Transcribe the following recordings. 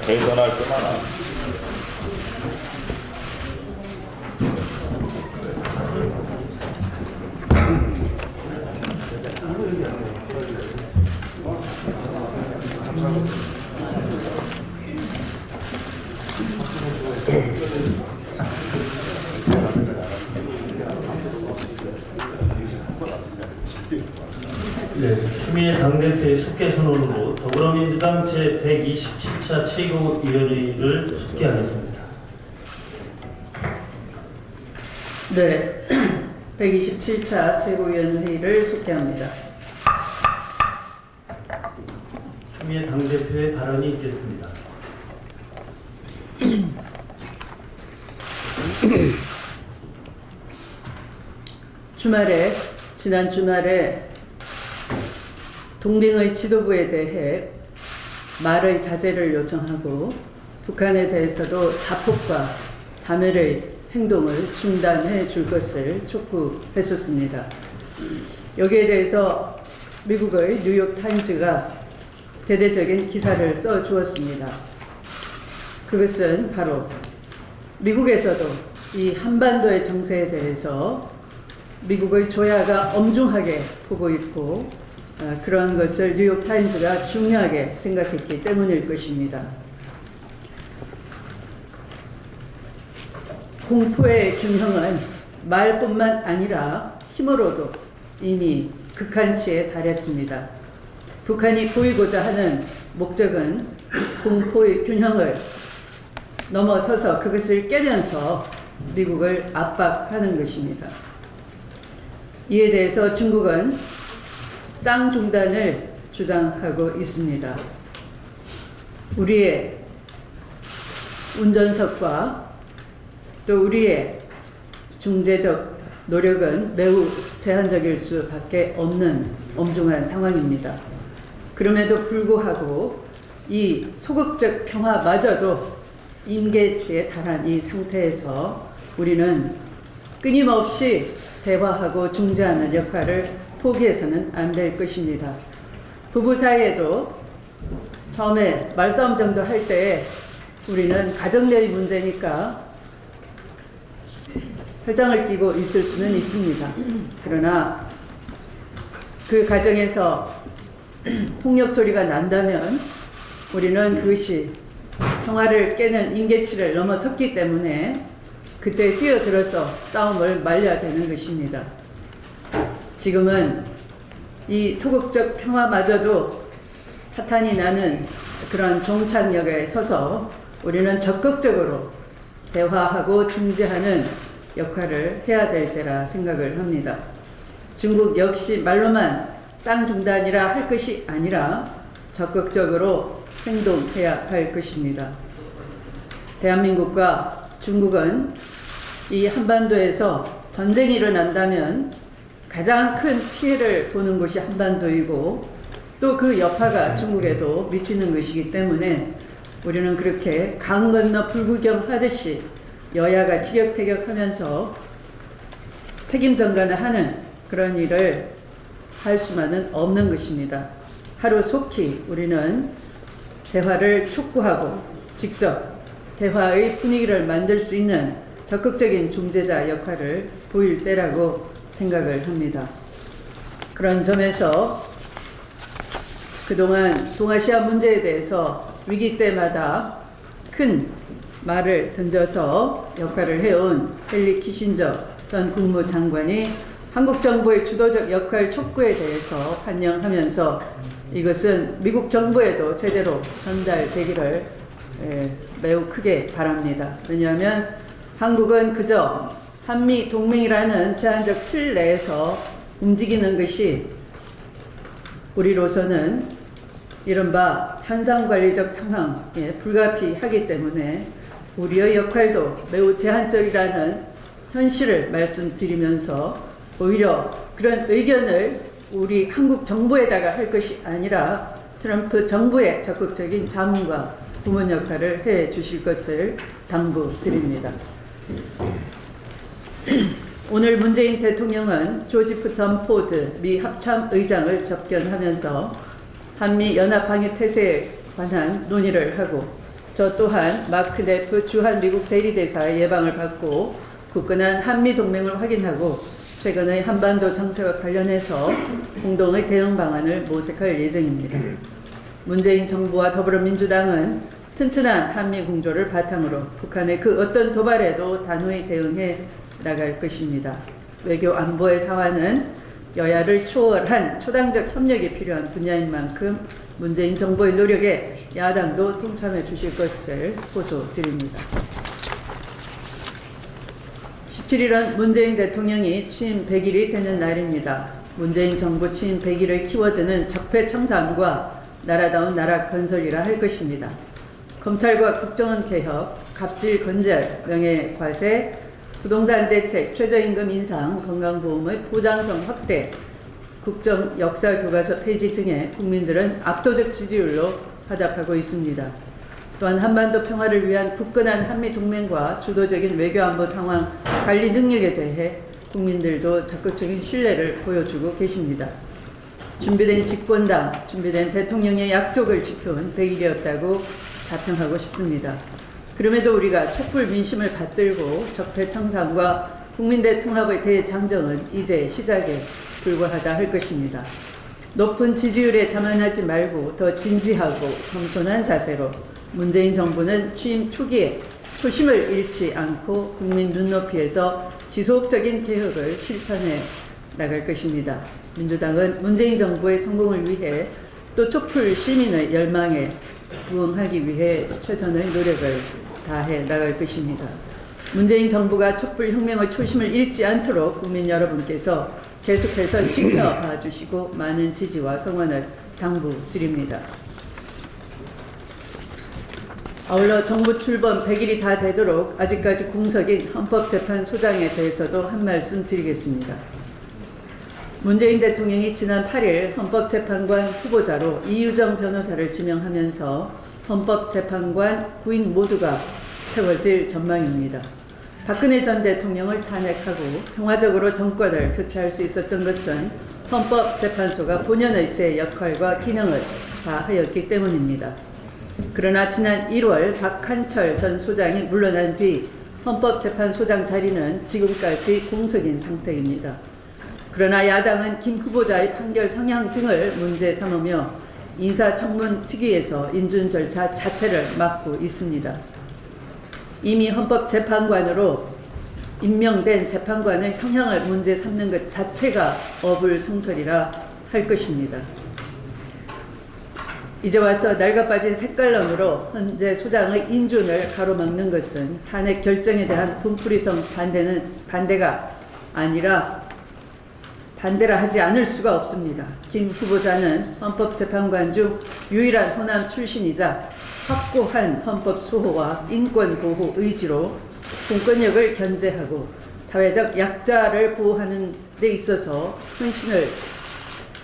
개선할 거 많아. 네, 추미애 당대표의 속개 선언으로 더불어민주당 제127차 최고위원회를 속개하겠습니다. 네, 127차 최고위원회의를 속개합니다. 추미애 당대표의 발언이 있겠습니다. 지난 주말에 동맹의 지도부에 대해 말의 자제를 요청하고 북한에 대해서도 자폭과 자멸의 행동을 중단해 줄 것을 촉구했었습니다. 여기에 대해서 미국의 뉴욕타임즈가 대대적인 기사를 써 주었습니다. 그것은 바로 미국에서도 이 한반도의 정세에 대해서 미국의 조야가 엄중하게 보고 있고 그런 것을 뉴욕타임즈가 중요하게 생각했기 때문일 것입니다. 공포의 균형은 말뿐만 아니라 힘으로도 이미 극한치에 달했습니다. 북한이 보이고자 하는 목적은 공포의 균형을 넘어서서 그것을 깨면서 미국을 압박하는 것입니다. 이에 대해서 중국은 쌍중단을 주장하고 있습니다. 우리의 운전석과 또 우리의 중재적 노력은 매우 제한적일 수밖에 없는 엄중한 상황입니다. 그럼에도 불구하고 이 소극적 평화마저도 임계치에 달한 이 상태에서 우리는 끊임없이 대화하고 중재하는 역할을 포기해서는 안 될 것입니다. 부부 사이에도 처음에 말싸움 정도 할 때 우리는 가정 내의 문제니까 혈장을 끼고 있을 수는 있습니다. 그러나 그 가정에서 폭력 소리가 난다면 우리는 그것이 평화를 깨는 임계치를 넘어섰기 때문에 그때 뛰어들어서 싸움을 말려야 되는 것입니다. 지금은 이 소극적 평화마저도 파탄이 나는 그런 종착역에 서서 우리는 적극적으로 대화하고 중재하는 역할을 해야 될 때라 생각을 합니다. 중국 역시 말로만 쌍중단이라 할 것이 아니라 적극적으로 행동해야 할 것입니다. 대한민국과 중국은 이 한반도에서 전쟁이 일어난다면 가장 큰 피해를 보는 곳이 한반도이고 또 그 여파가 중국에도 미치는 것이기 때문에 우리는 그렇게 강 건너 불구경하듯이 여야가 티격태격하면서 책임 전가를 하는 그런 일을 할 수만은 없는 것입니다. 하루속히 우리는 대화를 촉구하고 직접 대화의 분위기를 만들 수 있는 적극적인 중재자 역할을 보일 때라고 생각을 합니다. 그런 점에서 그동안 동아시아 문제에 대해서 위기 때마다 큰 말을 던져서 역할을 해온 헨리 키신저 전 국무장관이 한국 정부의 주도적 역할 촉구에 대해서 환영하면서 이것은 미국 정부에도 제대로 전달되기를 매우 크게 바랍니다. 왜냐하면 한국은 그저 한미 동맹이라는 제한적 틀 내에서 움직이는 것이 우리로서는 이른바 현상관리적 상황에 불가피하기 때문에 우리의 역할도 매우 제한적이라는 현실을 말씀드리면서 오히려 그런 의견을 우리 한국 정부에다가 할 것이 아니라 트럼프 정부의 적극적인 자문과 부문 역할을 해 주실 것을 당부드립니다. 오늘 문재인 대통령은 조지 푸턴 포드 미 합참 의장을 접견하면서 한미 연합 방위 태세에 관한 논의를 하고 저 또한 마크 네프 주한 미국 대리대사의 예방을 받고 굳건한 한미 동맹을 확인하고 최근의 한반도 정세와 관련해서 공동의 대응 방안을 모색할 예정입니다. 문재인 정부와 더불어민주당은 튼튼한 한미 공조를 바탕으로 북한의 그 어떤 도발에도 단호히 대응해 나갈 것입니다. 외교 안보의 사안은 여야를 초월한 초당적 협력이 필요한 분야인 만큼 문재인 정부의 노력에 야당도 동참해 주실 것을 호소드립니다. 17일은 문재인 대통령이 취임 100일이 되는 날입니다. 문재인 정부 취임 100일의 키워드는 적폐청산과 나라다운 나라 건설이라 할 것입니다. 검찰과 국정원 개혁, 갑질 건절, 명예과세, 부동산 대책, 최저임금 인상, 건강보험의 보장성 확대, 국정 역사 교과서 폐지 등에 국민들은 압도적 지지율로 화답하고 있습니다. 또한 한반도 평화를 위한 굳건한 한미 동맹과 주도적인 외교안보 상황 관리 능력에 대해 국민들도 적극적인 신뢰를 보여주고 계십니다. 준비된 집권당, 준비된 대통령의 약속을 지켜온 100일이었다고 자평하고 싶습니다. 그럼에도 우리가 촛불 민심을 받들고 적폐청산과 국민대 통합의 대장정은 이제 시작에 불과하다 할 것입니다. 높은 지지율에 자만하지 말고 더 진지하고 겸손한 자세로 문재인 정부는 취임 초기에 초심을 잃지 않고 국민 눈높이에서 지속적인 개혁을 실천해 나갈 것입니다. 민주당은 문재인 정부의 성공을 위해 또 촛불 시민의 열망에 부응하기 위해 최선의 노력을 다해 나갈 것입니다. 문재인 정부가 촛불 혁명의 초심을 잃지 않도록 국민 여러분께서 계속해서 지켜봐 주시고 많은 지지와 성원을 당부드립니다. 아울러 정부 출범 100일이 다 되도록 아직까지 공석인 헌법재판소장에 대해서도 한 말씀 드리겠습니다. 문재인 대통령이 지난 8일 헌법재판관 후보자로 이유정 변호사를 지명하면서 헌법재판관 9인 모두가 채워질 전망입니다. 박근혜 전 대통령을 탄핵하고 평화적으로 정권을 교체할 수 있었던 것은 헌법재판소가 본연의 제 역할과 기능을 다하였기 때문입니다. 그러나 지난 1월 박한철 전 소장이 물러난 뒤 헌법재판소장 자리는 지금까지 공석인 상태입니다. 그러나 야당은 김 후보자의 판결 성향 등을 문제 삼으며 인사청문 특위에서 인준 절차 자체를 막고 있습니다. 이미 헌법재판관으로 임명된 재판관의 성향을 문제 삼는 것 자체가 어불성설이라 할 것입니다. 이제 와서 낡아 빠진 색깔론으로 현재 소장의 인준을 가로막는 것은 탄핵 결정에 대한 분풀이성 반대가 아니라 반대라 하지 않을 수가 없습니다. 김 후보자는 헌법재판관 중 유일한 호남 출신이자 확고한 헌법 수호와 인권 보호 의지로 공권력을 견제하고 사회적 약자를 보호하는 데 있어서 헌신을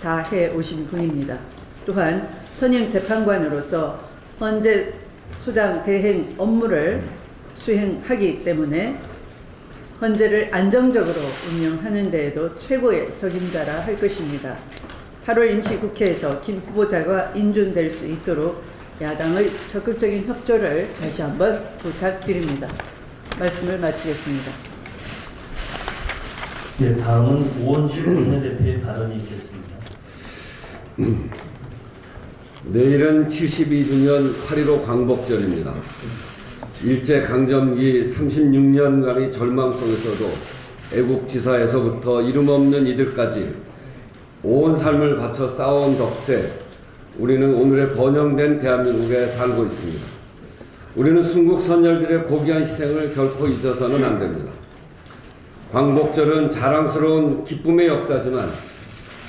다해 오신 분입니다. 또한 선임 재판관으로서 헌재 소장 대행 업무를 수행하기 때문에 헌재를 안정적으로 운영하는 데에도 최고의 적임자라 할 것입니다. 8월 임시국회에서 김 후보자가 인준될 수 있도록 야당의 적극적인 협조를 다시 한번 부탁드립니다. 말씀을 마치겠습니다. 네, 다음은 오원식 원내대표의 발언이 있겠습니다. 내일은 72주년 8.15 광복절입니다. 일제강점기 36년간의 절망 속에서도 애국지사에서부터 이름 없는 이들까지 온 삶을 바쳐 싸워온 덕세, 우리는 오늘의 번영된 대한민국에 살고 있습니다. 우리는 순국 선열들의 고귀한 희생을 결코 잊어서는 안 됩니다. 광복절은 자랑스러운 기쁨의 역사지만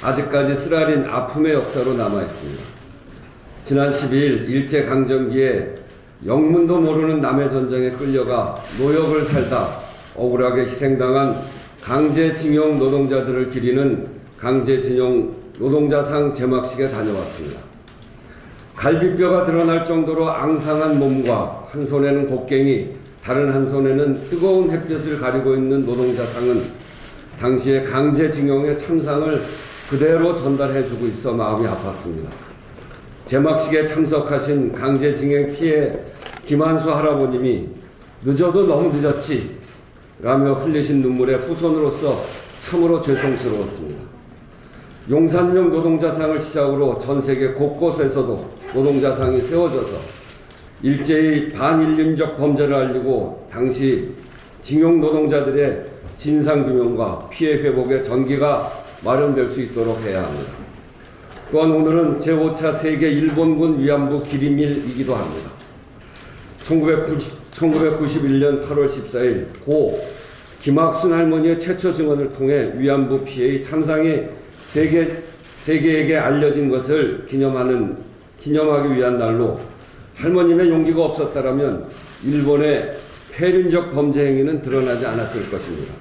아직까지 쓰라린 아픔의 역사로 남아있습니다. 지난 12일 일제강점기에 영문도 모르는 남해 전쟁에 끌려가 노역을 살다 억울하게 희생당한 강제징용 노동자들을 기리는 강제징용 노동자상 제막식에 다녀왔습니다. 갈비뼈가 드러날 정도로 앙상한 몸과 한 손에는 곡괭이, 다른 한 손에는 뜨거운 햇빛을 가리고 있는 노동자상은 당시의 강제징용의 참상을 그대로 전달해주고 있어 마음이 아팠습니다. 개막식에 참석하신 강제징용 피해 김한수 할아버님이 늦어도 너무 늦었지 라며 흘리신 눈물의 후손으로서 참으로 죄송스러웠습니다. 용산역 노동자상을 시작으로 전 세계 곳곳에서도 노동자상이 세워져서 일제히 반인륜적 범죄를 알리고 당시 징용 노동자들의 진상규명과 피해 회복의 전기가 마련될 수 있도록 해야 합니다. 또한 오늘은 제5차 세계 일본군 위안부 기림일이기도 합니다. 1991년 8월 14일 고 김학순 할머니의 최초 증언을 통해 위안부 피해의 참상이 세계에게 알려진 것을 기념하기 위한 날로 할머님의 용기가 없었다라면 일본의 폐륜적 범죄 행위는 드러나지 않았을 것입니다.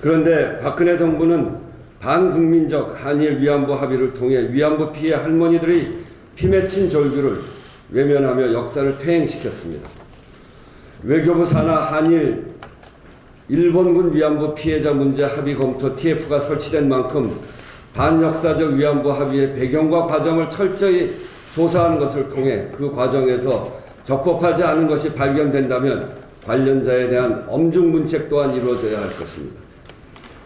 그런데 박근혜 정부는 반국민적 한일 위안부 합의를 통해 위안부 피해 할머니들의 피맺힌 절규를 외면하며 역사를 퇴행시켰습니다. 외교부 산하 한일 일본군 위안부 피해자 문제 합의 검토 TF가 설치된 만큼 반역사적 위안부 합의의 배경과 과정을 철저히 조사하는 것을 통해 그 과정에서 적법하지 않은 것이 발견된다면 관련자에 대한 엄중 문책 또한 이루어져야 할 것입니다.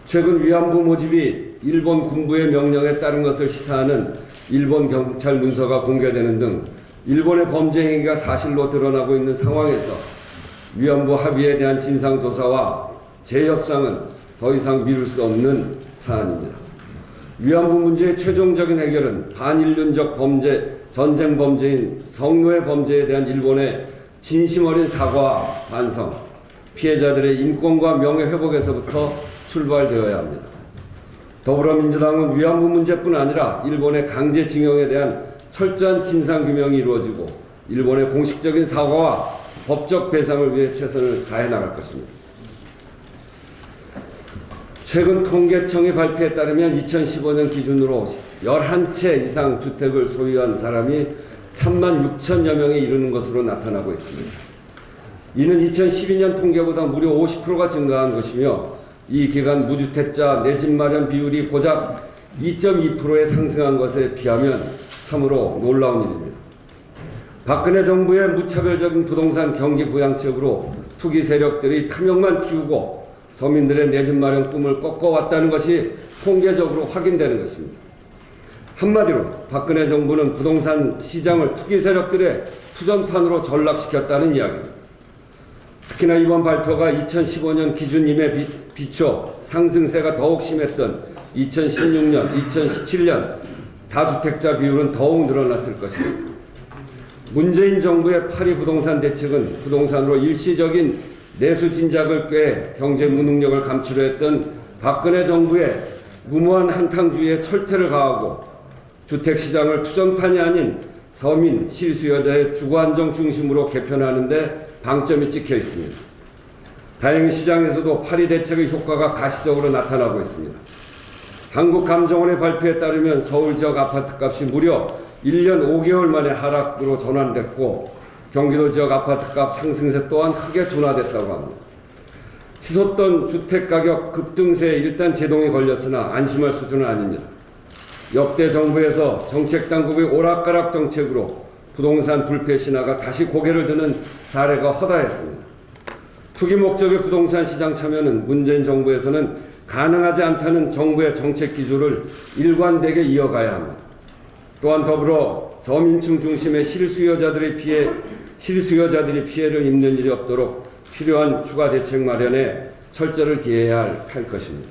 최근 위안부 모집이 일본 군부의 명령에 따른 것을 시사하는 일본 경찰 문서가 공개되는 등 일본의 범죄 행위가 사실로 드러나고 있는 상황에서 위안부 합의에 대한 진상조사와 재협상은 더 이상 미룰 수 없는 사안입니다. 위안부 문제의 최종적인 해결은 반인륜적 범죄, 전쟁 범죄인 성노예 범죄에 대한 일본의 진심 어린 사과와 반성, 피해자들의 인권과 명예 회복에서부터 출발되어야 합니다. 더불어민주당은 위안부 문제뿐 아니라 일본의 강제징용에 대한 철저한 진상규명이 이루어지고 일본의 공식적인 사과와 법적 배상을 위해 최선을 다해 나갈 것입니다. 최근 통계청의 발표에 따르면 2015년 기준으로 11채 이상 주택을 소유한 사람이 3만 6천여 명에 이르는 것으로 나타나고 있습니다. 이는 2012년 통계보다 무려 50%가 증가한 것이며 이 기간 무주택자 내 집 마련 비율이 고작 2.2%에 상승한 것에 비하면 참으로 놀라운 일입니다. 박근혜 정부의 무차별적인 부동산 경기 부양책으로 투기 세력들이 탐욕만 키우고 서민들의 내 집 마련 꿈을 꺾어왔다는 것이 통계적으로 확인되는 것입니다. 한마디로 박근혜 정부는 부동산 시장을 투기 세력들의 투전판으로 전락시켰다는 이야기입니다. 특히나 이번 발표가 2015년 기준임에 비춰 상승세가 더욱 심했던 2016년, 2017년 다주택자 비율은 더욱 늘어났을 것입니다. 문재인 정부의 파리 부동산 대책은 부동산으로 일시적인 내수 진작을 꾀해 경제 무능력을 감추려 했던 박근혜 정부의 무모한 한탕주의에 철퇴를 가하고 주택시장을 투전판이 아닌 서민, 실수요자의 주거안정 중심으로 개편하는 데 방점이 찍혀 있습니다. 다행히 시장에서도 파리 대책의 효과가 가시적으로 나타나고 있습니다. 한국감정원의 발표에 따르면 서울 지역 아파트값이 무려 1년 5개월 만에 하락으로 전환됐고 경기도 지역 아파트값 상승세 또한 크게 둔화됐다고 합니다. 치솟던 주택가격 급등세에 일단 제동이 걸렸으나 안심할 수준은 아닙니다. 역대 정부에서 정책당국의 오락가락 정책으로 부동산 불패 신화가 다시 고개를 드는 사례가 허다했습니다. 투기 목적의 부동산 시장 참여는 문재인 정부에서는 가능하지 않다는 정부의 정책 기조를 일관되게 이어가야 합니다. 또한 더불어 서민층 중심의 실수요자들이 피해를 입는 일이 없도록 필요한 추가 대책 마련에 철저를 기해야 할 것입니다.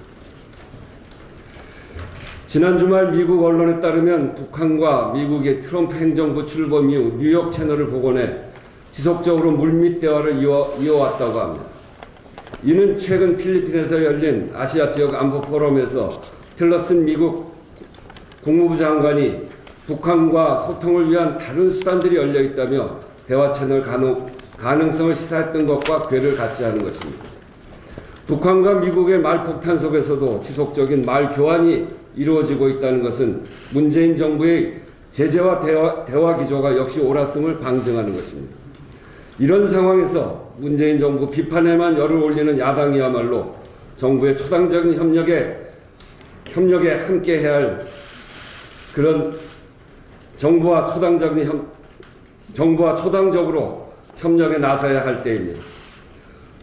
지난 주말 미국 언론에 따르면 북한과 미국의 트럼프 행정부 출범 이후 뉴욕 채널을 복원해 지속적으로 물밑 대화를 이어왔다고 합니다. 이는 최근 필리핀에서 열린 아시아 지역 안보 포럼에서 틸러슨 미국 국무부 장관이 북한과 소통을 위한 다른 수단들이 열려 있다며 대화 채널 가능성을 시사했던 것과 궤를 같이 하는 것입니다. 북한과 미국의 말폭탄 속에서도 지속적인 말 교환이 이루어지고 있다는 것은 문재인 정부의 제재와 대화 기조가 역시 옳았음을 방증하는 것입니다. 이런 상황에서 문재인 정부 비판에만 열을 올리는 야당이야말로 정부의 초당적인 협력에 함께해야 할 그런 정부와 초당적으로 협력에 나서야 할 때입니다.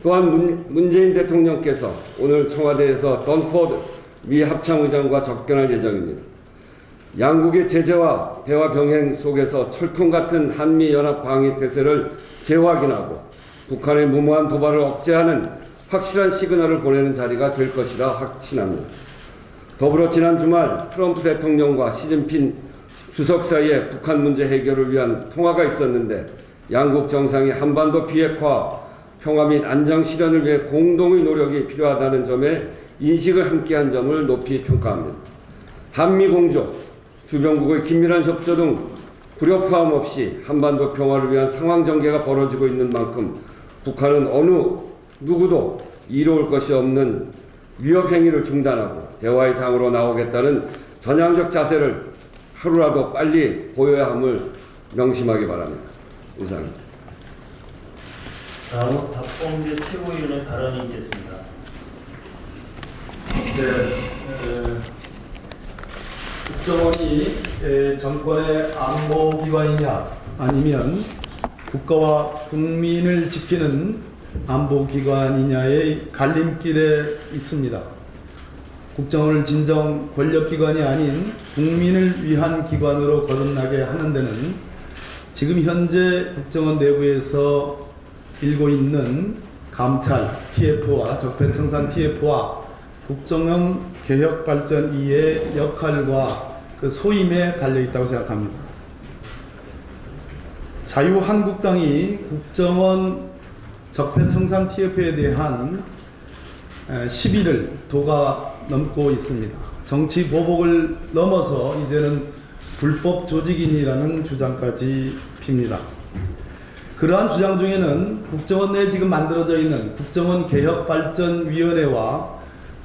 또한 문재인 대통령께서 오늘 청와대에서 던포드 미 합참의장과 접견할 예정입니다. 양국의 제재와 대화 병행 속에서 철통 같은 한미 연합 방위 태세를 재확인하고 북한의 무모한 도발을 억제하는 확실한 시그널을 보내는 자리가 될 것이라 확신합니다. 더불어 지난 주말 트럼프 대통령과 시진핑 주석 사이에 북한 문제 해결을 위한 통화가 있었는데 양국 정상이 한반도 비핵화, 평화 및 안정 실현을 위해 공동의 노력이 필요하다는 점에 인식을 함께한 점을 높이 평가합니다. 한미 공조, 주변국의 긴밀한 협조 등 불협화음 없이 한반도 평화를 위한 상황 전개가 벌어지고 있는 만큼 북한은 어느 누구도 이로울 것이 없는 위협 행위를 중단하고 대화의 장으로 나오겠다는 전향적 자세를 하루라도 빨리 보여야 함을 명심하기 바랍니다. 이상입니다. 다음은 박범계 최고위원의 발언이 있겠습니다. 국정원이 정권의 안보기관이냐 아니면 국가와 국민을 지키는 안보기관이냐의 갈림길에 있습니다. 국정원을 진정 권력기관이 아닌 국민을 위한 기관으로 거듭나게 하는 데는 지금 현재 국정원 내부에서 일고 있는 감찰 TF와 적폐청산 TF와 국정원 개혁발전위의 역할과 그 소임에 달려있다고 생각합니다. 자유한국당이 국정원 적폐청산 TF에 대한 시비를 도가 넘고 있습니다. 정치 보복을 넘어서 이제는 불법 조직인이라는 주장까지 핍니다. 그러한 주장 중에는 국정원 내에 지금 만들어져 있는 국정원 개혁발전위원회와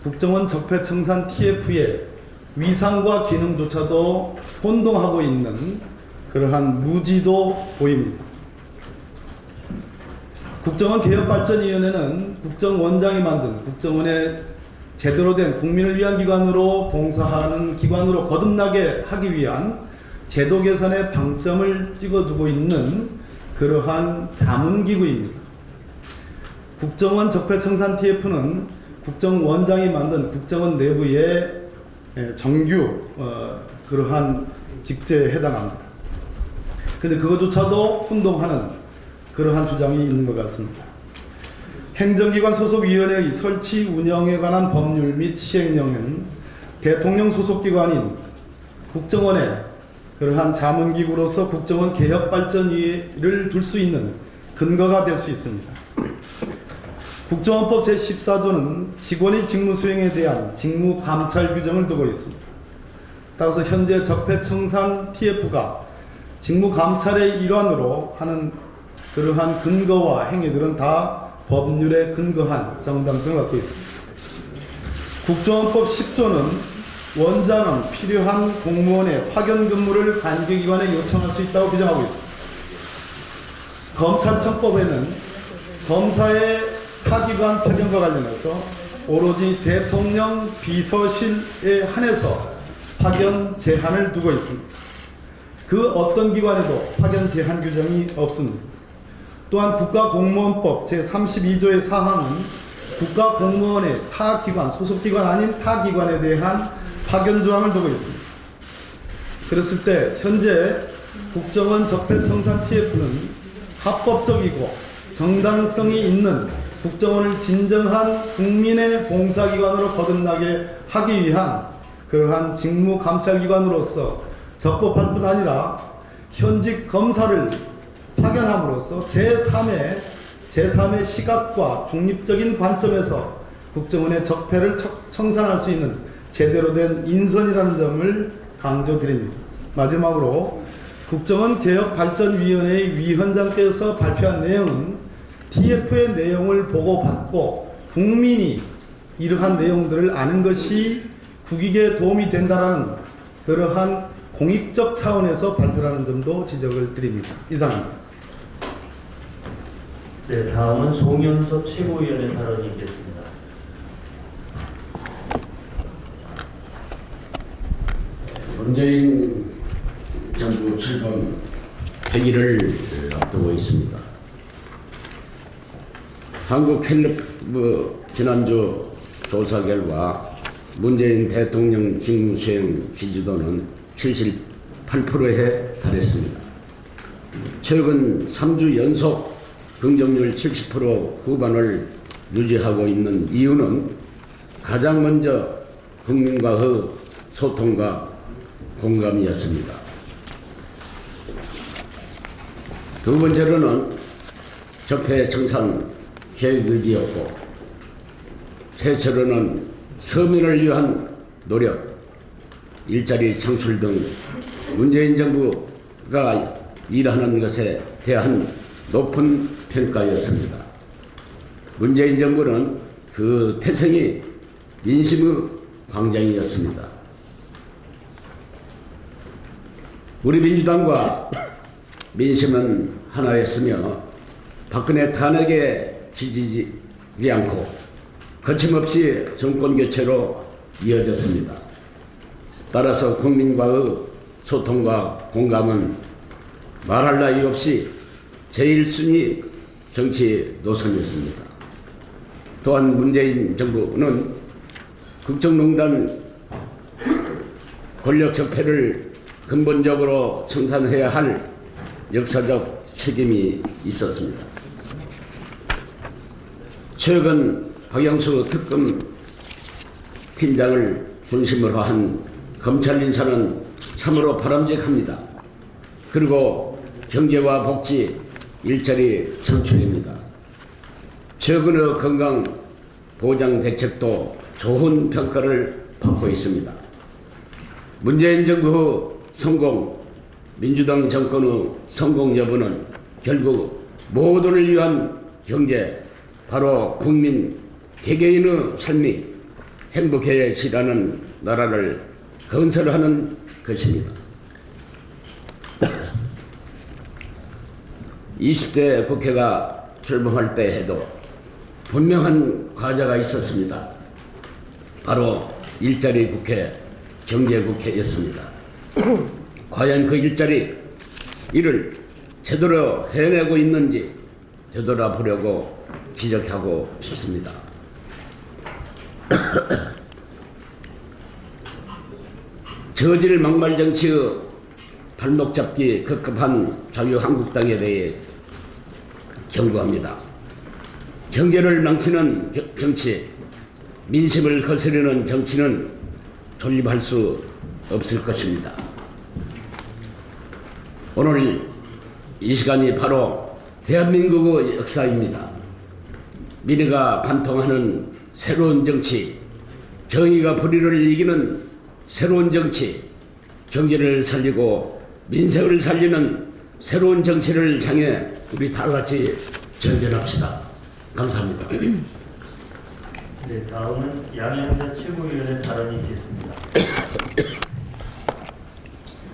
국정원 적폐청산 TF의 위상과 기능조차도 혼동하고 있는 그러한 무지도 보입니다. 국정원 개혁발전위원회는 국정원장이 만든 국정원의 제대로 된 국민을 위한 기관으로 봉사하는 기관으로 거듭나게 하기 위한 제도 개선의 방점을 찍어두고 있는 그러한 자문기구입니다. 국정원 적폐청산 TF는 국정원장이 만든 국정원 내부의 정규 그러한 직제에 해당합니다. 그런데 그것조차도 혼동하는 그러한 주장이 있는 것 같습니다. 행정기관 소속위원회의 설치 운영에 관한 법률 및 시행령은 대통령 소속기관인 국정원에 그러한 자문기구로서 국정원 개혁발전위를 둘 수 있는 근거가 될 수 있습니다. 국정원법 제14조는 직원의 직무 수행에 대한 직무 감찰 규정을 두고 있습니다. 따라서 현재 적폐청산 TF가 직무 감찰의 일환으로 하는 그러한 근거와 행위들은 다 법률에 근거한 정당성을 갖고 있습니다. 국정원법 10조는 원장은 필요한 공무원의 파견 근무를 관계기관에 요청할 수 있다고 규정하고 있습니다. 검찰청법에는 검사의 타기관 파견과 관련해서 오로지 대통령 비서실에 한해서 파견 제한을 두고 있습니다. 그 어떤 기관에도 파견 제한 규정이 없습니다. 또한 국가공무원법 제32조의 사항은 국가공무원의 타 기관, 소속기관 아닌 타 기관에 대한 파견 조항을 두고 있습니다. 그랬을 때 현재 국정원 적폐청산 TF는 합법적이고 정당성이 있는 국정원을 진정한 국민의 봉사기관으로 거듭나게 하기 위한 그러한 직무감찰기관으로서 적법할 뿐 아니라 현직 검사를 파견함으로써 제3의 시각과 중립적인 관점에서 국정원의 적폐를 청산할 수 있는 제대로 된 인선이라는 점을 강조드립니다. 마지막으로 국정원 개혁발전위원회의 위원장께서 발표한 내용은 TF의 내용을 보고받고 국민이 이러한 내용들을 아는 것이 국익에 도움이 된다는 그러한 공익적 차원에서 발표하는 점도 지적을 드립니다. 이상입니다. 네, 다음은 송영섭 최고위원의 발언이 있겠습니다. 문재인 정부 출범 100일을 앞두고 있습니다. 한국갤럽 지난주 조사 결과 문재인 대통령 직무 수행 지지도는 78%에 달했습니다. 최근 3주 연속 긍정률 70% 후반을 유지하고 있는 이유는 가장 먼저 국민과의 소통과 공감이었습니다. 두 번째로는 적폐청산 계획의지였고, 셋째로는 서민을 위한 노력, 일자리 창출 등 문재인 정부가 일하는 것에 대한 높은 평가였습니다. 문재인 정부는 그 태생이 민심의 광장이었습니다. 우리 민주당과 민심은 하나였으며 박근혜 탄핵에 지지지 않고 거침없이 정권 교체로 이어졌습니다. 따라서 국민과의 소통과 공감은 말할 나위 없이 제1순위 정치 노선이었습니다. 또한 문재인 정부는 국정농단 권력 적폐를 근본적으로 청산해야 할 역사적 책임이 있었습니다. 최근 박영수 특검 팀장을 중심으로 한 검찰 인사는 참으로 바람직합니다. 그리고 경제와 복지, 일자리 창출입니다. 최근의 건강 보장 대책도 좋은 평가를 받고 있습니다. 문재인 정부의 성공, 민주당 정권의 성공 여부는 결국 모두를 위한 경제, 바로 국민 개개인의 삶이 행복해지라는 나라를 건설하는 것입니다. 20대 국회가 출범할 때 해도 분명한 과제가 있었습니다. 바로 일자리 국회, 경제 국회였습니다. 과연 그 일을 제대로 해내고 있는지 되돌아보려고 지적하고 싶습니다. 저질 막말 정치의 발목 잡기 급급한 자유한국당에 대해 경고합니다. 경제를 망치는 정치, 민심을 거스르는 정치는 존립할 수 없을 것입니다. 오늘 이 시간이 바로 대한민국의 역사입니다. 민의가 관통하는 새로운 정치, 정의가 불의를 이기는 새로운 정치, 경제를 살리고 민생을 살리는 새로운 정치를 향해 우리 다 같이 전진합시다. 감사합니다. 네, 다음은 양양자 최고위원의 발언이 있겠습니다.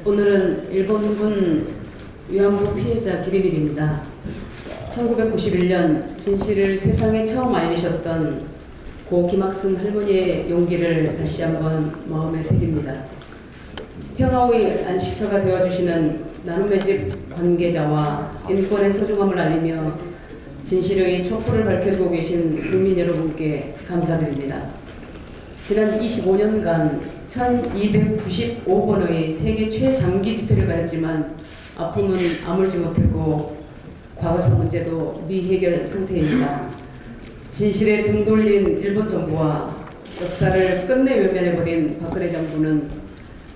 오늘은 일본군 위안부 피해자 기리일입니다. 1991년 진실을 세상에 처음 알리셨던 고 김학순 할머니의 용기를 다시 한번 마음에 새깁니다. 평화의 안식처가 되어주시는 나눔의 집 관계자와 인권의 소중함을 알리며 진실의 촛불을 밝혀주고 계신 국민 여러분께 감사드립니다. 지난 25년간 1295번의 세계 최장기 집회를 가했지만 아픔은 아물지 못했고 과거사 문제도 미해결 상태입니다. 진실에 등 돌린 일본 정부와 역사를 끝내 외면해버린 박근혜 정부는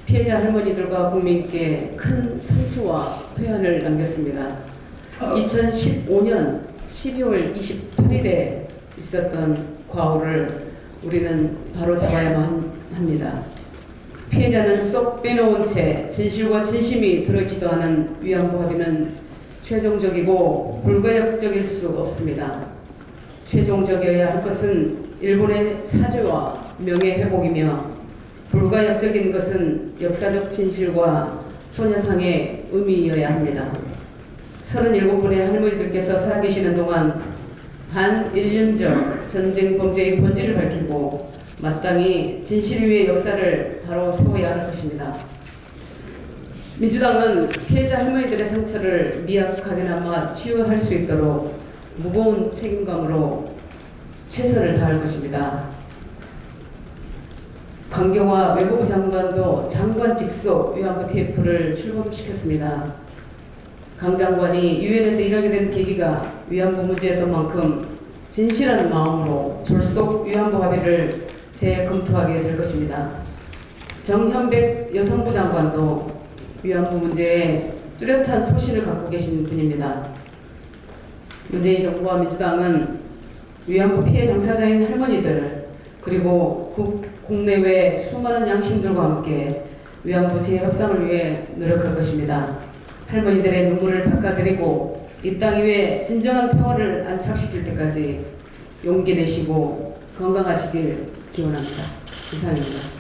피해자 할머니들과 국민께 큰 상처와 회한을 남겼습니다. 2015년 12월 28일에 있었던 과오를 우리는 바로 잡아야만 합니다. 피해자는 쏙 빼놓은 채 진실과 진심이 들어있지도 않은 위안부 합의는 최종적이고 불가역적일 수 없습니다. 최종적이어야 할 것은 일본의 사죄와 명예회복이며 불가역적인 것은 역사적 진실과 소녀상의 의미여야 합니다. 37분의 할머니들께서 살아계시는 동안 반인륜적 전쟁 범죄의 본질을 밝히고 마땅히 진실 위의 역사를 바로 세워야 할 것입니다. 민주당은 피해자 할머니들의 상처를 미약하게나마 치유할 수 있도록 무거운 책임감으로 최선을 다할 것입니다. 강경화 외교부 장관도 장관 직속 위안부 TF를 출범시켰습니다. 강 장관이 유엔에서 일하게 된 계기가 위안부 문제였던 만큼 진실한 마음으로 졸속 위안부 합의를 재검토하게 될 것입니다. 정현백 여성부 장관도 위안부 문제에 뚜렷한 소신을 갖고 계신 분입니다. 문재인 정부와 민주당은 위안부 피해 당사자인 할머니들 그리고 국내외 수많은 양심들과 함께 위안부 재협상을 위해 노력할 것입니다. 할머니들의 눈물을 닦아드리고 이 땅 위에 진정한 평화를 안착시킬 때까지 용기 내시고 건강하시길 기원합니다. 이상입니다.